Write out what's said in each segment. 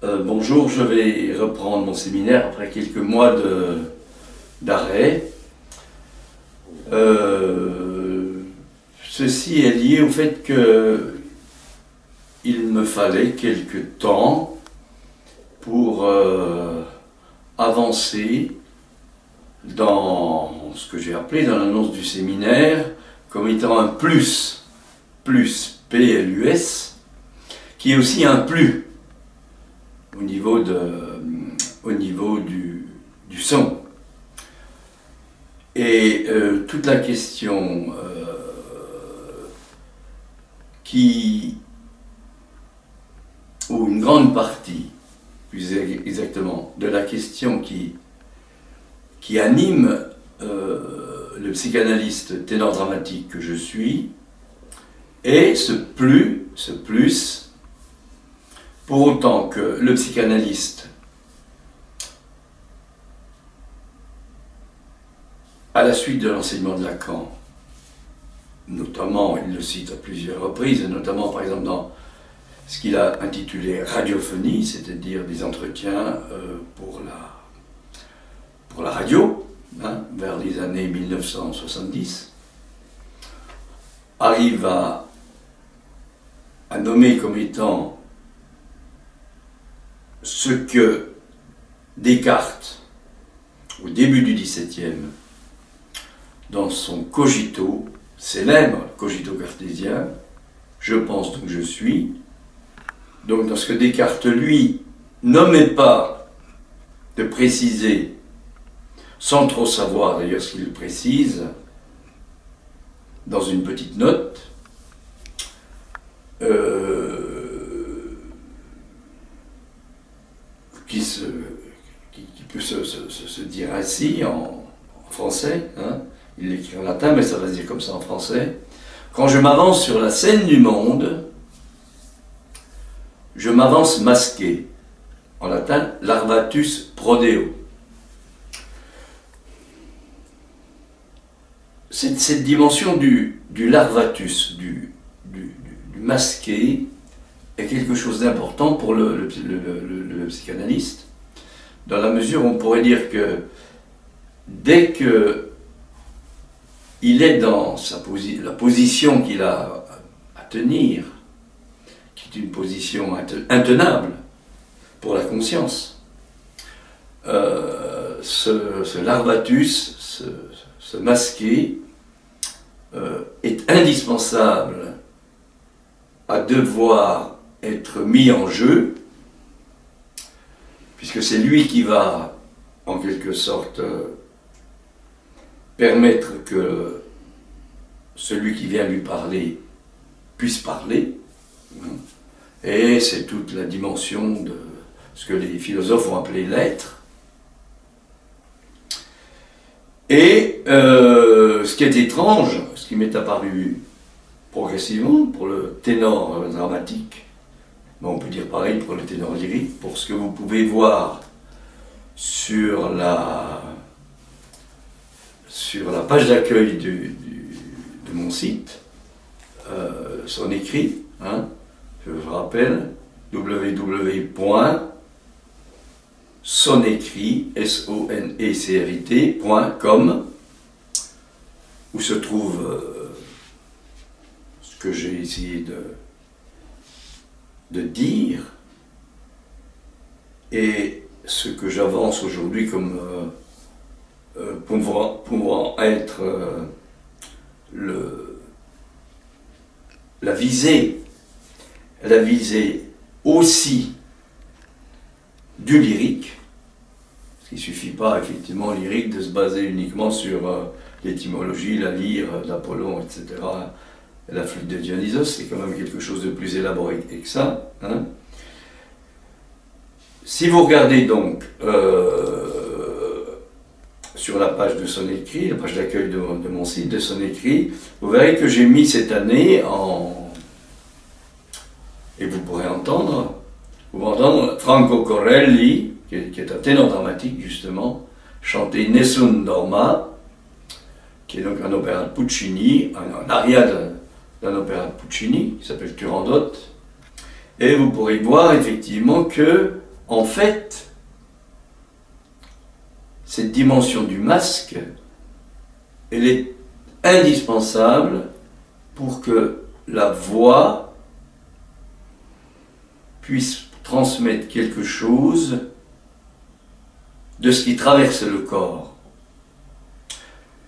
Bonjour, je vais reprendre mon séminaire après quelques mois d'arrêt. Ceci est lié au fait que il me fallait quelque temps pour avancer dans ce que j'ai appelé dans l'annonce du séminaire comme étant un plus PLUS, qui est aussi un plus au niveau du son. Et toute la question ou une grande partie, plus exactement, de la question qui anime le psychanalyste ténor dramatique que je suis, est ce plus, pour autant que le psychanalyste, à la suite de l'enseignement de Lacan, notamment, il le cite à plusieurs reprises, notamment par exemple dans ce qu'il a intitulé radiophonie, c'est-à-dire des entretiens pour la radio, vers les années 1970, arrive à nommer comme étant ce que Descartes, au début du XVIIe, dans son cogito, célèbre cogito cartésien, je pense donc je suis, donc dans ce que Descartes, lui, n'omet pas de préciser, sans trop savoir d'ailleurs ce qu'il précise, dans une petite note, qui peut se dire ainsi en français, il l'écrit en latin, mais ça va se dire comme ça en français. Quand je m'avance sur la scène du monde, je m'avance masqué. En latin, larvatus prodeo. Cette dimension du larvatus, du masqué, est quelque chose d'important pour le psychanalyste, dans la mesure où on pourrait dire que dès que il est dans la position qu'il a à tenir, qui est une position intenable pour la conscience, ce larvatus, ce masqué, est indispensable à devoir être mis en jeu, puisque c'est lui qui va, en quelque sorte, permettre que celui qui vient lui parler puisse parler. Et c'est toute la dimension de ce que les philosophes ont appelé l'être. Et ce qui est étrange, ce qui m'est apparu progressivement pour le ténor dramatique, mais on peut dire pareil pour le ténor lyrique, pour ce que vous pouvez voir sur la page d'accueil de mon site, son écrit, je vous rappelle, www.sonecrit.com, où se trouve ce que j'ai essayé de dire, et ce que j'avance aujourd'hui comme pouvant être la visée aussi du lyrique, parce qu'il ne suffit pas effectivement lyrique de se baser uniquement sur l'étymologie, la lyre d'Apollon, etc., et la flûte de Dionysos, c'est quand même quelque chose de plus élaboré que ça. Si vous regardez donc sur la page de son écrit, la page d'accueil de mon site, de son écrit, vous verrez que j'ai mis cette année et vous pourrez entendre Franco Corelli, qui est un ténor dramatique justement, chanter Nessun Dorma, qui est donc un opéra de Puccini, un aria d'un opéra de Puccini, qui s'appelle Turandot, et vous pourrez voir effectivement que En fait, cette dimension du masque, elle est indispensable pour que la voix puisse transmettre quelque chose de ce qui traverse le corps.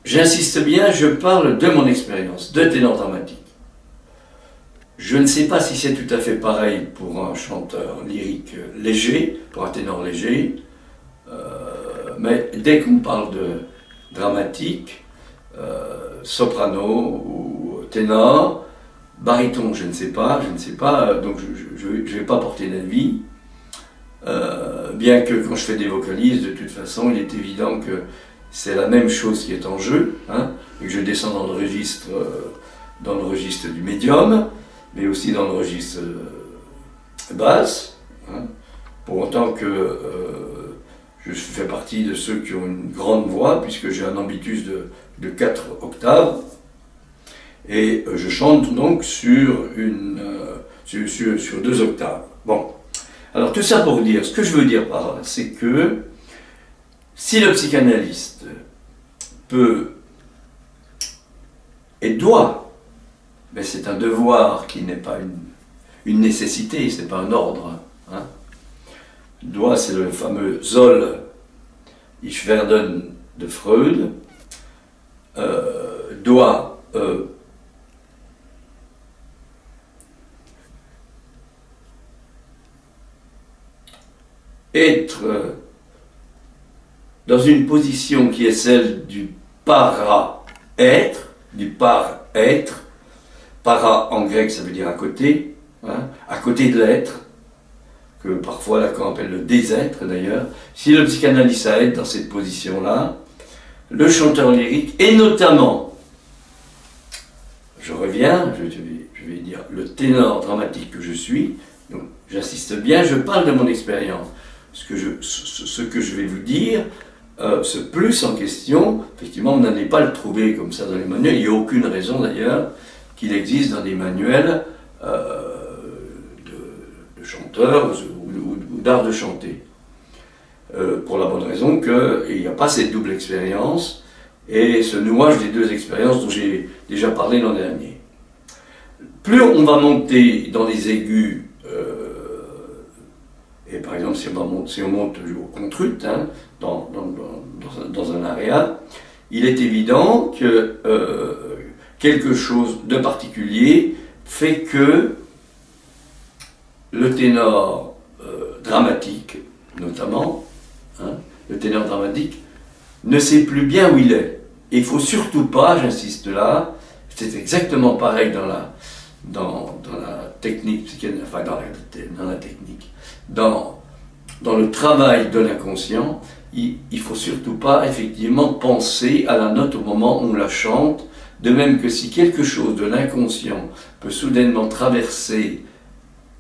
J'insiste bien, je parle de mon expérience de ténor dramatique. Je ne sais pas si c'est tout à fait pareil pour un chanteur lyrique léger, pour un ténor léger, mais dès qu'on parle de dramatique, soprano ou ténor, baryton, je ne sais pas, donc je ne vais pas porter d'avis. Bien que quand je fais des vocalises, de toute façon, il est évident que c'est la même chose qui est en jeu, hein, et que je descends dans le registre du médium, mais aussi dans le registre basse, hein, pour autant que je fais partie de ceux qui ont une grande voix, puisque j'ai un ambitus de 4 octaves, et je chante donc sur 2 octaves. Bon, alors tout ça pour dire, ce que je veux dire par là, c'est que si le psychanalyste peut et doit, mais c'est un devoir qui n'est pas une nécessité, ce n'est pas un ordre. Hein. Doit, c'est le fameux Soll, Ich werden de Freud, doit être dans une position qui est celle du para-être, para en grec ça veut dire à côté, hein, à côté de l'être, que parfois Lacan appelle le désêtre d'ailleurs. Si le psychanalyste aide dans cette position-là, le chanteur lyrique, et notamment, je reviens, je vais dire le ténor dramatique que je suis, donc j'insiste bien, je parle de mon expérience. Ce que je vais vous dire, ce plus en question, effectivement, vous n'allez pas le trouver comme ça dans les manuels, il n'y a aucune raison d'ailleurs qu'il existe dans des manuels de chanteurs ou d'art de chanter. Pour la bonne raison qu'il n'y a pas cette double expérience et ce nouage des 2 expériences dont j'ai déjà parlé l'an dernier. Plus on va monter dans les aigus, et par exemple si on monte au contrut, hein, dans un aria, il est évident que quelque chose de particulier fait que le ténor dramatique, notamment, hein, le ténor dramatique, ne sait plus bien où il est. Et il ne faut surtout pas, j'insiste là, c'est exactement pareil dans la technique, enfin dans la technique, dans le travail de l'inconscient, il ne faut surtout pas effectivement penser à la note au moment où on la chante, de même que si quelque chose de l'inconscient peut soudainement traverser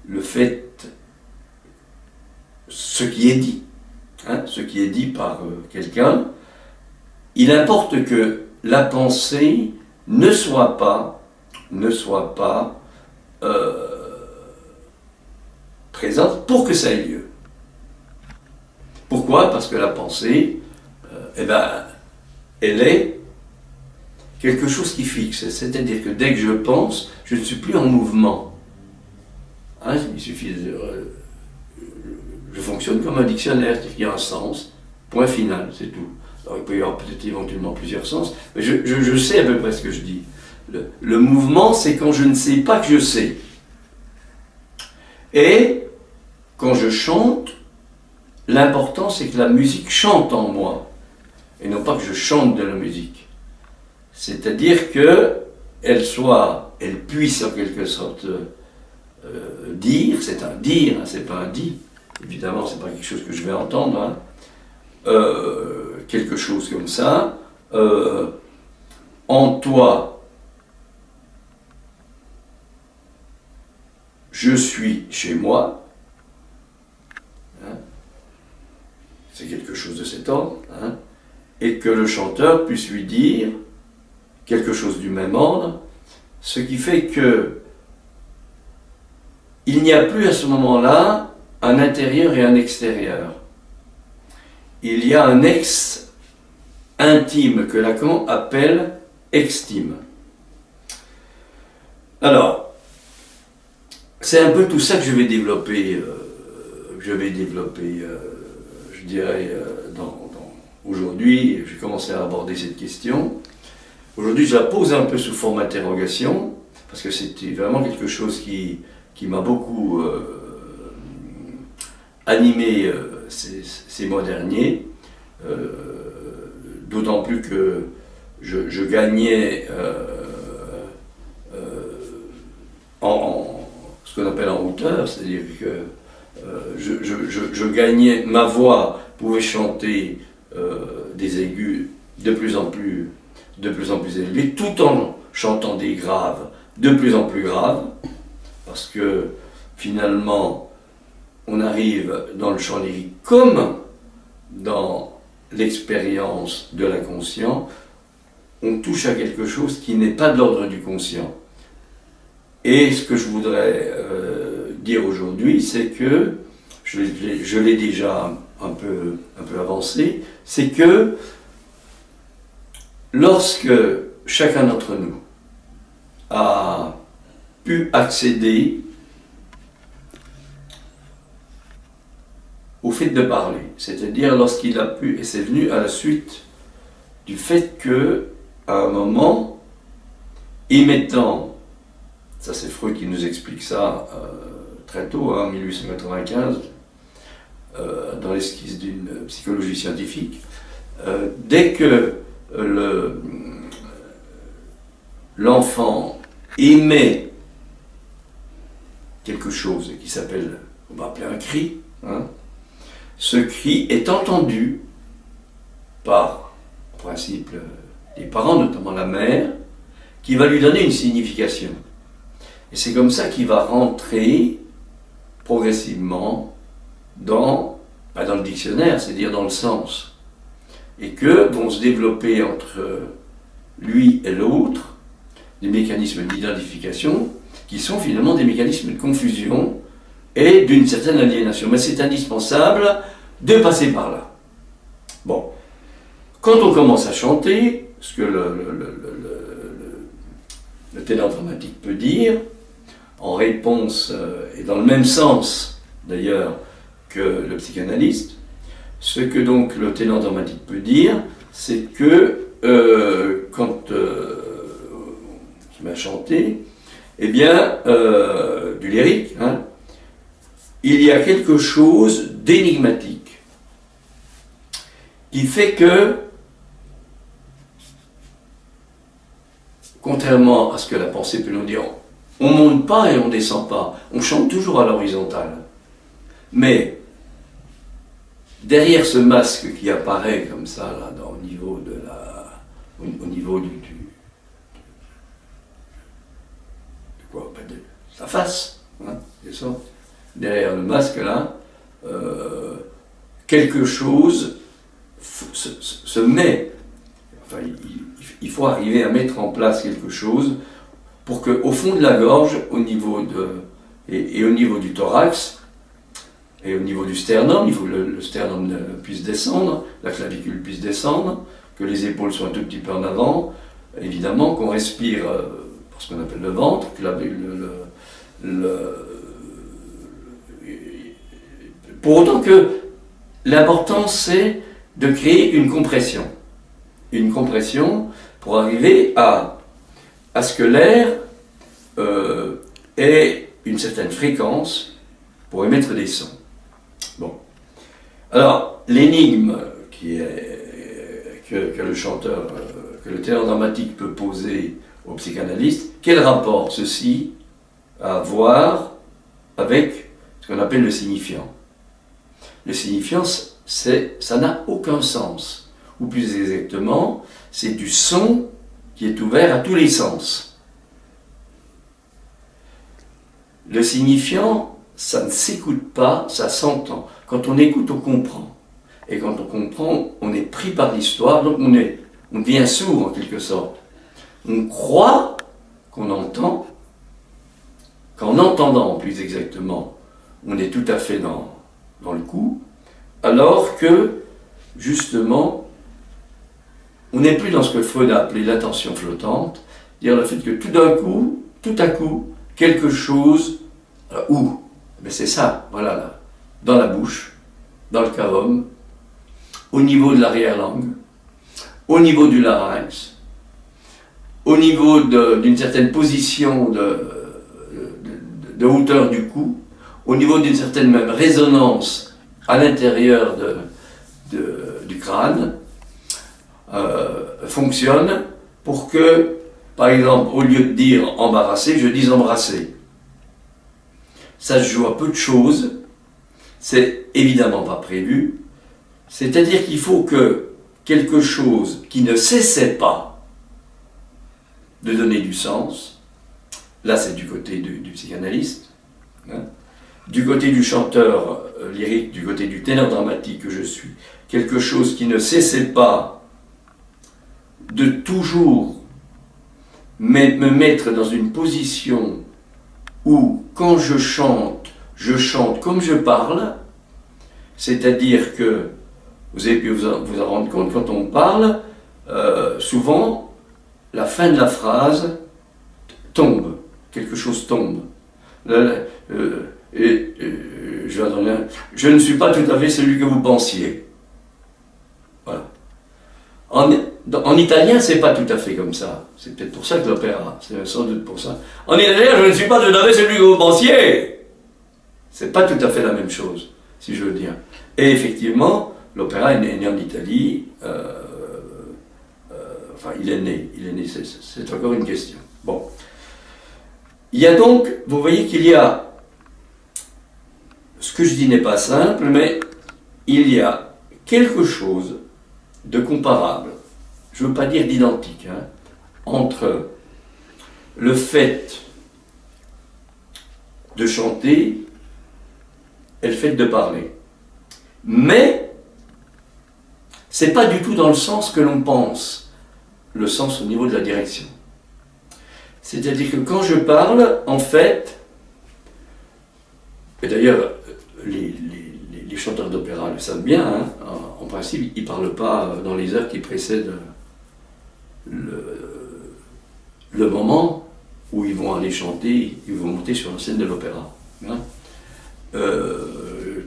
le fait, ce qui est dit, hein, ce qui est dit par quelqu'un, il importe que la pensée ne soit pas présente pour que ça ait lieu. Pourquoi? Parce que la pensée, elle est quelque chose qui fixe, c'est-à-dire que dès que je pense, je ne suis plus en mouvement. Hein, il suffit je fonctionne comme un dictionnaire, c'est-à-dire qu'il y a un sens, point final, c'est tout. Alors, il peut y avoir peut-être éventuellement plusieurs sens, mais je sais à peu près ce que je dis. Le mouvement, c'est quand je ne sais pas que je sais. Et quand je chante, l'important c'est que la musique chante en moi, et non pas que je chante de la musique. C'est-à-dire qu'elle puisse en quelque sorte dire, c'est un dire, hein, c'est pas un dit, évidemment c'est pas quelque chose que je vais entendre, hein, quelque chose comme ça, en toi, je suis chez moi, hein, c'est quelque chose de cet ordre, hein, et que le chanteur puisse lui dire quelque chose du même ordre, ce qui fait que il n'y a plus à ce moment-là un intérieur et un extérieur. Il y a un ex intime que Lacan appelle extime. Alors, c'est un peu tout ça que je vais développer, je dirais, aujourd'hui. J'ai commencé à aborder cette question. Aujourd'hui, je la pose un peu sous forme d'interrogation, parce que c'était vraiment quelque chose qui m'a beaucoup animé ces mois derniers, d'autant plus que je gagnais en ce qu'on appelle en hauteur, c'est-à-dire que je gagnais, ma voix pouvait chanter des aigus de plus en plus élevés, tout en chantant des graves de plus en plus graves, parce que finalement on arrive dans le chant lyrique comme dans l'expérience de l'inconscient, on touche à quelque chose qui n'est pas de l'ordre du conscient. Et ce que je voudrais dire aujourd'hui, c'est que, je l'ai déjà un peu avancé, c'est que lorsque chacun d'entre nous a pu accéder au fait de parler, c'est-à-dire lorsqu'il a pu, et c'est venu à la suite du fait que, à un moment, émettant, ça c'est Freud qui nous explique ça très tôt, en 1895, dans l'esquisse d'une psychologie scientifique, dès que l'enfant émet quelque chose qui s'appelle, on va appeler un cri, hein, ce cri est entendu par, en principe, les parents, notamment la mère, qui va lui donner une signification. Et c'est comme ça qu'il va rentrer progressivement dans le dictionnaire, c'est-à-dire dans le sens. Et que vont se développer entre lui et l'autre des mécanismes d'identification qui sont finalement des mécanismes de confusion et d'une certaine aliénation. Mais c'est indispensable de passer par là. Bon, quand on commence à chanter, ce que le ténor dramatique peut dire, en réponse, et dans le même sens d'ailleurs que le psychanalyste, ce que donc le ténor dramatique peut dire, c'est que quand il m'a chanté, eh bien, du lyrique, hein, il y a quelque chose d'énigmatique qui fait que, contrairement à ce que la pensée peut nous dire, on ne monte pas et on ne descend pas, on chante toujours à l'horizontale. Mais derrière ce masque qui apparaît comme ça, là, au niveau de sa face, hein, c'est ça. Derrière le masque là, quelque chose se met. Enfin, il faut arriver à mettre en place quelque chose pour que, au fond de la gorge, au niveau et au niveau du thorax et au niveau du sternum, il faut que le sternum puisse descendre, la clavicule puisse descendre, que les épaules soient un tout petit peu en avant, évidemment qu'on respire pour ce qu'on appelle le ventre, que pour autant que l'important c'est de créer une compression pour arriver à ce que l'air ait une certaine fréquence pour émettre des sons. Bon. Alors, l'énigme que le chanteur, que le ténor dramatique peut poser au psychanalyste, quel rapport ceci a à voir avec ce qu'on appelle le signifiant? Le signifiant, ça n'a aucun sens. Ou plus exactement, c'est du son qui est ouvert à tous les sens. Le signifiant, ça ne s'écoute pas, ça s'entend. Quand on écoute, on comprend. Et quand on comprend, on est pris par l'histoire, donc on devient sourd en quelque sorte. On croit qu'on entend, qu'en entendant plus exactement, on est tout à fait dans le coup, alors que, justement, on n'est plus dans ce que Freud a appelé l'attention flottante, c'est-à-dire le fait que tout à coup, quelque chose, où? Mais c'est ça, voilà, là, dans la bouche, dans le cavum, au niveau de l'arrière-langue, au niveau du larynx, au niveau d'une certaine position de hauteur du cou, au niveau d'une certaine même résonance à l'intérieur du crâne, fonctionne pour que, par exemple, au lieu de dire embarrassé, je dise embrassé. Ça se joue à peu de choses, c'est évidemment pas prévu, c'est-à-dire qu'il faut que quelque chose qui ne cessait pas de donner du sens, là c'est du côté du psychanalyste, hein, du côté du chanteur lyrique, du côté du ténor dramatique que je suis, quelque chose qui ne cessait pas de toujours me mettre dans une position où, quand je chante comme je parle, c'est-à-dire que, vous avez pu vous en rendre compte, quand on parle, souvent, la fin de la phrase tombe, quelque chose tombe. Je ne suis pas tout à fait celui que vous pensiez. Voilà. En italien, c'est pas tout à fait comme ça. C'est peut-être pour ça que l'opéra, c'est sans doute pour ça. En italien, je ne suis pas tout à fait celui que vous pensiez. C'est pas tout à fait la même chose, si je veux dire. Et effectivement, l'opéra est né en Italie. Enfin, il est né, c'est encore une question. Bon. Il y a donc, vous voyez qu'il y a, ce que je dis n'est pas simple, mais il y a quelque chose de comparable, je ne veux pas dire d'identique, hein, entre le fait de chanter et le fait de parler. Mais, c'est pas du tout dans le sens que l'on pense, le sens au niveau de la direction. C'est-à-dire que quand je parle, en fait, et d'ailleurs, les chanteurs d'opéra le savent bien, hein, en principe, ils ne parlent pas dans les heures qui précèdent le moment où ils vont aller chanter, ils vont monter sur la scène de l'opéra. Hein.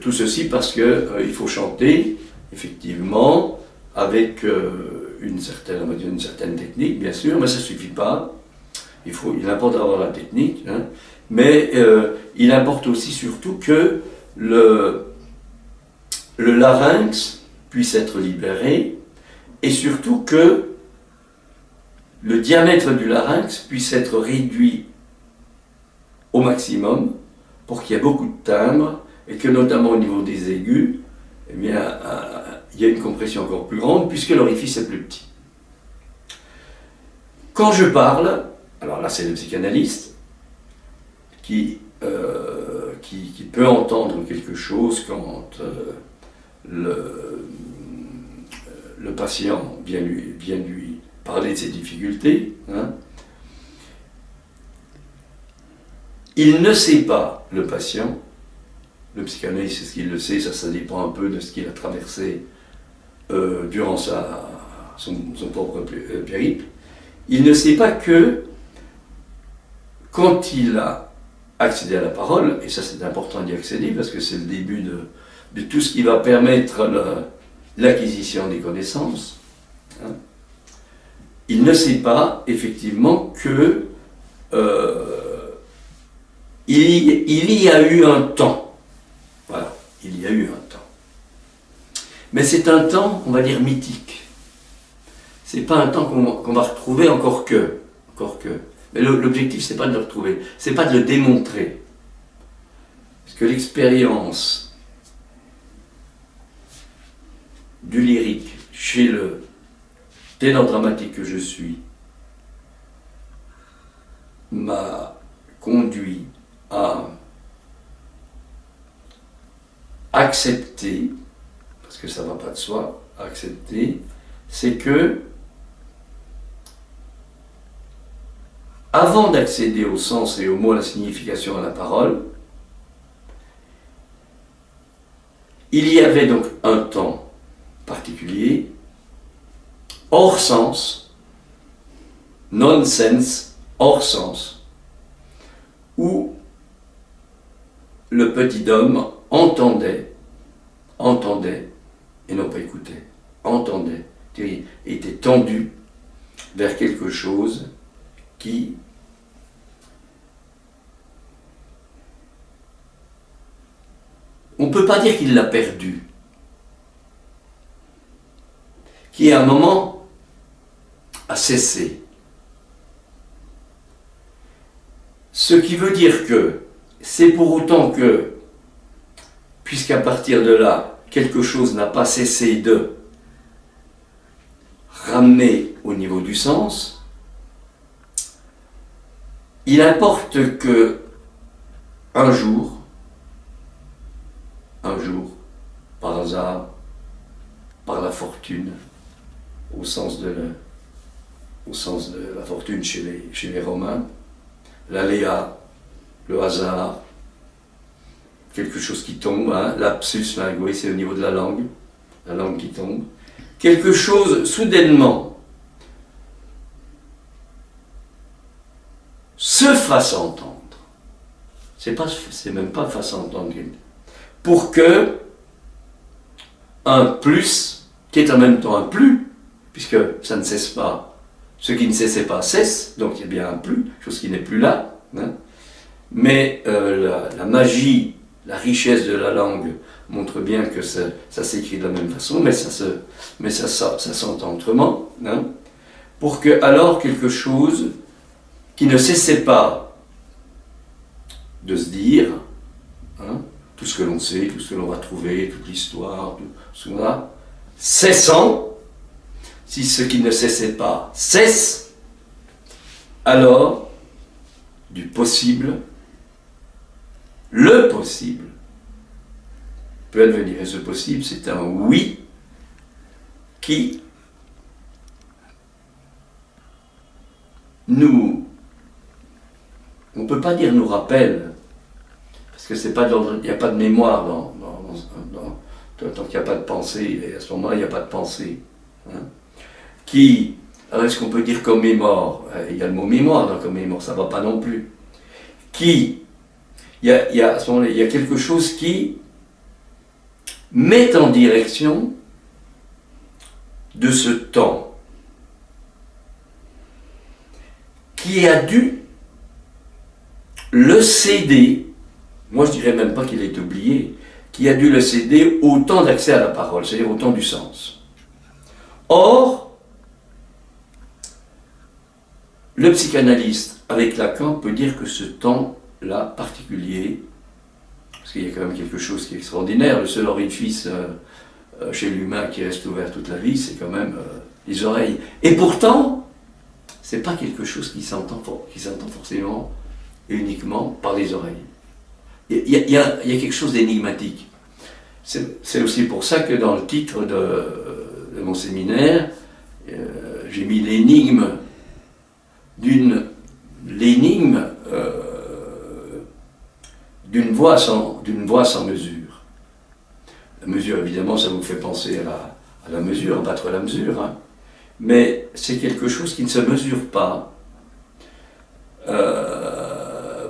Tout ceci parce qu'il faut chanter, effectivement, avec une certaine technique, bien sûr, mais ça ne suffit pas. Il importe d'avoir la technique, hein, mais il importe aussi surtout que le larynx puisse être libéré et surtout que le diamètre du larynx puisse être réduit au maximum pour qu'il y ait beaucoup de timbres et que notamment au niveau des aigus, eh bien, il y a une compression encore plus grande puisque l'orifice est plus petit. Quand je parle, alors là c'est le psychanalyste qui peut entendre quelque chose quand le patient vient lui parler de ses difficultés. Hein. Il ne sait pas, le patient, le psychanalyste, est-ce qu'il le sait, ça dépend un peu de ce qu'il a traversé durant son propre périple. Il ne sait pas que quand il a accédé à la parole, et ça c'est important d'y accéder parce que c'est le début de tout ce qui va permettre l'acquisition des connaissances, hein, il ne sait pas effectivement que il y a eu un temps. Voilà, il y a eu un temps. Mais c'est un temps, on va dire, mythique. C'est pas un temps qu'on va retrouver encore que. Mais l'objectif, c'est pas de le retrouver, c'est pas de le démontrer. Parce que l'expérience du lyrique chez le ténor dramatique que je suis m'a conduit à accepter, parce que ça ne va pas de soi, accepter, c'est que avant d'accéder au sens et au mot, à la signification, à la parole, il y avait donc un temps particulier, hors sens, non-sense, hors sens, où le petit homme entendait, et non pas écoutait, entendait, était tendu vers quelque chose qui on ne peut pas dire qu'il l'a perdu, qui à un moment a cessé. Ce qui veut dire que c'est pour autant que, puisqu'à partir de là, quelque chose n'a pas cessé de ramener au niveau du sens, il importe que un jour, par hasard, par la fortune, au sens de la fortune chez les Romains, l'aléa, le hasard, quelque chose qui tombe, hein, lapsus linguae, c'est au niveau de la langue qui tombe, quelque chose soudainement se fasse entendre, c'est même pas fasse entendre, pour que un plus, qui est en même temps un plus, puisque ça ne cesse pas, ce qui ne cessait pas cesse, donc il y a bien un plus, chose qui n'est plus là, hein. Mais la magie, la richesse de la langue montre bien que ça s'écrit de la même façon, mais ça s'entend autrement, hein, pour que alors quelque chose qui ne cessait pas de se dire, hein, tout ce que l'on sait, tout ce que l'on va trouver, toute l'histoire, tout cela, cessant, si ce qui ne cessait pas cesse, alors du possible, le possible peut advenir. Et ce possible, c'est un oui qui on ne peut pas dire nous rappelle, parce que c'est pas il n'y a pas de mémoire tant qu'il n'y a pas de pensée, et à ce moment-là, il n'y a pas de pensée. Hein. Alors est-ce qu'on peut dire commémore? Il y a le mot mémoire dans commémore, ça ne va pas non plus. À ce moment-là, il y a quelque chose qui met en direction de ce temps, qui a dû le céder, moi je dirais même pas qu'il est oublié, qui a dû le céder au temps d'accès à la parole, c'est-à-dire au temps du sens. Or, le psychanalyste, avec Lacan, peut dire que ce temps-là particulier, parce qu'il y a quand même quelque chose qui est extraordinaire, le seul orifice chez l'humain qui reste ouvert toute la vie, c'est quand même les oreilles. Et pourtant, c'est pas quelque chose qui s'entend forcément et uniquement par les oreilles. Il y a quelque chose d'énigmatique. C'est aussi pour ça que dans le titre de mon séminaire, j'ai mis l'énigme d'une voix sans mesure. La mesure, évidemment, ça vous fait penser à la mesure, battre la mesure, hein. Mais c'est quelque chose qui ne se mesure pas.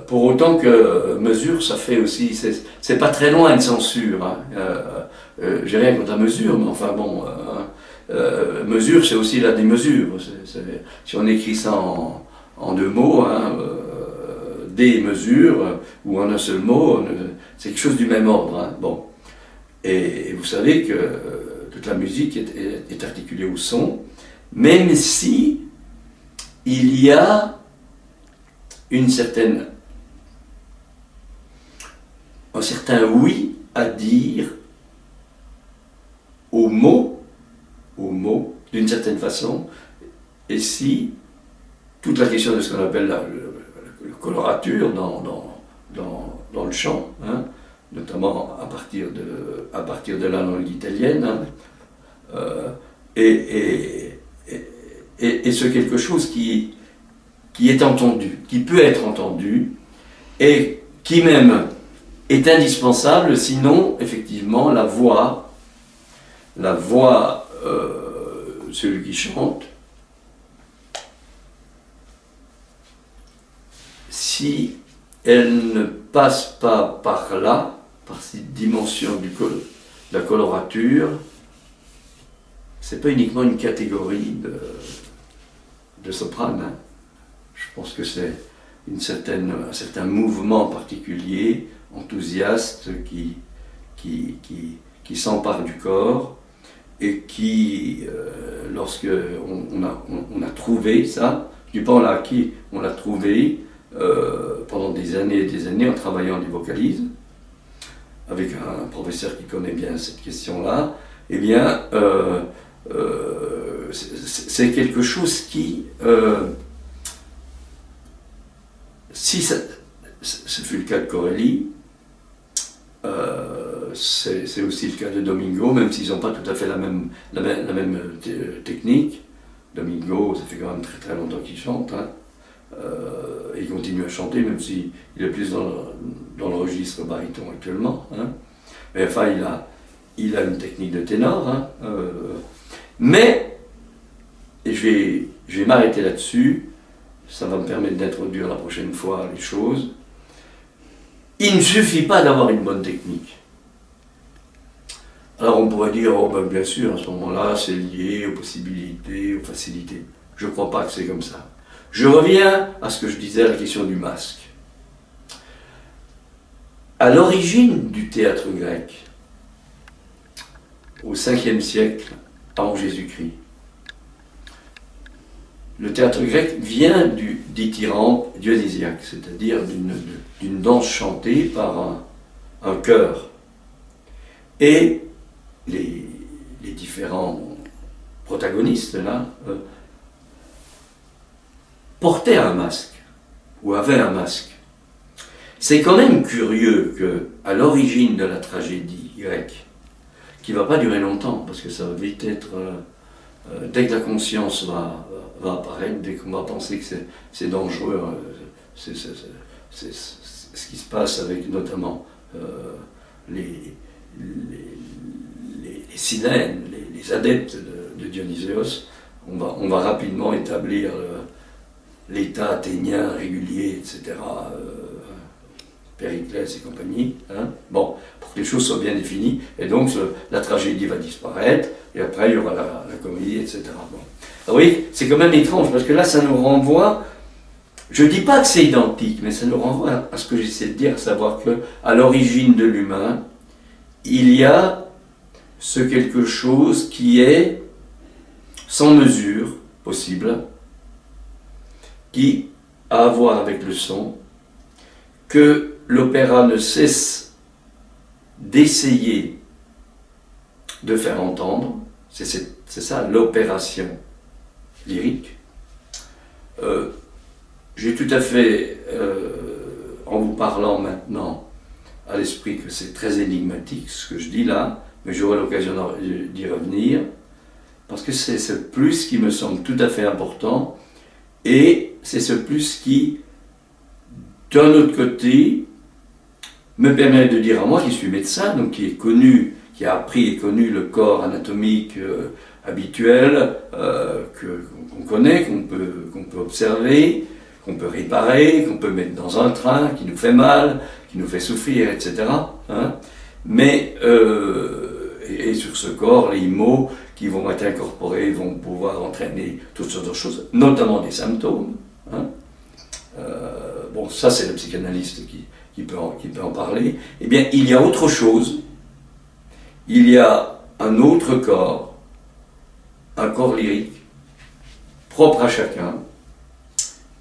Pour autant que mesure, ça fait aussi, c'est pas très loin une censure, hein. J'ai rien contre la mesure, mais enfin bon, mesure, c'est aussi la démesure. Si on écrit ça en deux mots, hein, des mesures, ou en un seul mot, c'est quelque chose du même ordre, hein. Bon. Et vous savez que toute la musique est articulée au son, même si il y a un certain oui à dire aux mots, d'une certaine façon, et si toute la question de ce qu'on appelle la colorature dans le chant, hein, notamment à partir de la langue italienne, hein, et ce quelque chose qui est entendu, qui peut être entendu, et qui même est indispensable, sinon, effectivement, la voix, celui qui chante, si elle ne passe pas par là, par cette dimension de la colorature, c'est pas uniquement une catégorie de soprane. Hein. Je pense que c'est un certain mouvement particulier, enthousiaste, qui s'empare du corps et qui, lorsque on a trouvé ça, je ne dis pas on l'a acquis, on l'a trouvé pendant des années et des années en travaillant les vocalises, avec un professeur qui connaît bien cette question-là, eh bien, c'est quelque chose qui, si ce fut le cas de Corelli, c'est aussi le cas de Domingo, même s'ils n'ont pas tout à fait la même technique. Domingo, ça fait quand même très très longtemps qu'il chante, hein. Il continue à chanter, même s'il est plus dans le registre baryton actuellement. Hein. Mais enfin, il a une technique de ténor. Hein. Mais, et je vais m'arrêter là-dessus, ça va me permettre d'introduire la prochaine fois les choses. Il ne suffit pas d'avoir une bonne technique. Alors on pourrait dire, oh ben bien sûr, à ce moment-là, c'est lié aux possibilités, aux facilités. Je ne crois pas que c'est comme ça. Je reviens à ce que je disais à la question du masque. À l'origine du théâtre grec, au 5e siècle avant Jésus-Christ, le théâtre grec vient du dithyrambe dionysiaque, c'est-à-dire d'une danse chantée par un chœur. Et les différents protagonistes, là, portaient un masque, ou avaient un masque. C'est quand même curieux qu'à l'origine de la tragédie grecque, qui ne va pas durer longtemps, parce que ça va vite être... dès que la conscience va apparaître, dès qu'on va penser que c'est dangereux, c'est ce qui se passe avec notamment les Silènes, les adeptes de Dionysios, on va rapidement établir l'état athénien régulier, etc., Périclès et compagnie, hein. Bon, pour que les choses soient bien définies, et donc la tragédie va disparaître, et après il y aura la comédie, etc. Bon. Alors, oui, c'est quand même étrange, parce que là ça nous renvoie, je ne dis pas que c'est identique, mais ça nous renvoie à ce que j'essaie de dire, à savoir qu'à l'origine de l'humain, il y a ce quelque chose qui est sans mesure possible, qui a à voir avec le son, que l'opéra ne cesse d'essayer de faire entendre, c'est ça l'opération lyrique. J'ai tout à fait, en vous parlant maintenant, à l'esprit que c'est très énigmatique ce que je dis là, mais j'aurai l'occasion d'y revenir, parce que c'est ce plus qui me semble tout à fait important, et c'est ce plus qui, d'un autre côté, me permet de dire à moi, qui suis médecin, donc qui est connu, qui a appris et connu le corps anatomique habituel, qu'on connaît, qu'on peut observer, qu'on peut réparer, qu'on peut mettre dans un train, qui nous fait mal, qui nous fait souffrir, etc. Hein. Mais, et sur ce corps, les mots qui vont être incorporés vont pouvoir entraîner toutes sortes de choses, notamment des symptômes. Hein. Bon, ça c'est le psychanalyste qui peut en parler. Eh bien, il y a autre chose. Il y a un autre corps, un corps lyrique, propre à chacun.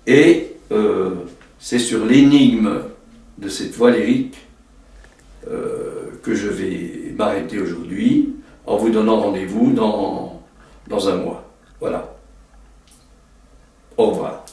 Et c'est sur l'énigme de cette voix lyrique que je vais m'arrêter aujourd'hui, en vous donnant rendez-vous dans un mois. Voilà. Au revoir.